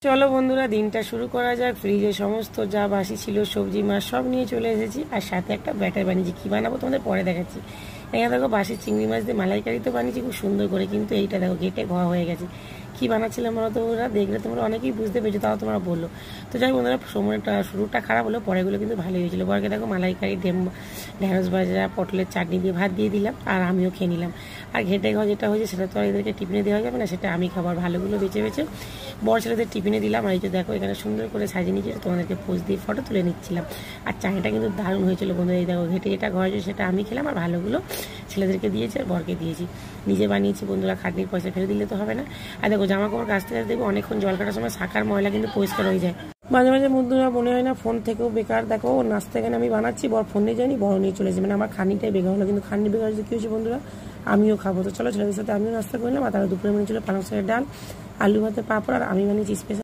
চলো বন্ধুরা, দিনটা শুরু করা যাক। ফ্রিজে সমস্ত যা বাসি ছিল সবজি মাছ সব নিয়ে চলে এসেছি, আর সাথে একটা ব্যাটার বানিয়েছি। কী বানাবো তোমাদের পরে দেখাচ্ছি। এখানে দেখো বাসি চিংড়ি মাছ দিয়ে মালাইকারি তো বানিয়েছি খুব সুন্দর করে, কিন্তু এইটা দেখো ঘেটে ঘোয়া হয়ে গেছে। কী বানাচ্ছিলাম বলো তো? ওরা দেখলে তোমরা অনেকেই বুঝতে পেরেছো, তাও তোমরা বললো। তো যাই বন্ধুরা, সময়টা শুরুটা খারাপ হলো, পরেগুলো কিন্তু ভালোই হয়েছিলো। বরকে দেখো মালাইকারি, ঢেঁড়স ভাজা, পটলের চাটনি দিয়ে ভাত দিয়ে দিলাম, আর আমিও খেয়ে নিলাম। আর ঘেটে ঘোয়া যেটা হয়েছে সেটা তো আর এদেরকে টিফিনে দেওয়া যাবে না, সেটা আমি খাবার ভালোগুলো বেছে বেছে বড় ছেলেদের টিফিনে দিলাম। আর এই যে দেখো এখানে সুন্দর করে সাজিয়ে নিয়েছি, তোমাদেরকে পোজ দিয়ে ফটো তুলে নিচ্ছিলাম। আর চাটনিটা কিন্তু দারুণ হয়েছিল বন্ধুরা। এই দেখো ঘেটে যেটা ঘর হয়েছে সেটা আমি খেলাম, আর ভালোগুলো ছেলেদেরকে দিয়েছি আর বরকে দিয়েছি। নিজে বানিয়েছি বন্ধুরা, খাটনির পয়সা ফেলে দিলে তো হবে না। আর দেখো জামা কাপড় কাচতে কাচতে দেখবো অনেকক্ষণ জল কাটার সময় শাখার ময়লা কিন্তু পরিষ্কার হয়ে যায়। মাঝে মাঝে বন্ধুরা মনে হয় না ফোন থেকেও বেকার। দেখো ওর নাস্তা এখানে আমি বানাচ্ছি, বর ফোন নিয়ে যায়নি, বড় নিয়ে চলেছে। মানে আমার খানিটাই বেকার হলো, কিন্তু খানি বেকার হচ্ছে কী হয়েছে বন্ধুরা, আমিও খাবো। তো চলো ছেলেদের সাথে আমিও নাস্তা করলাম। আর তারা দুপুরে মনে ছিল পালং শাকের ডাল, আলু ভাতে, পাঁপড়, আর আমি বানিয়েছি স্পেশাল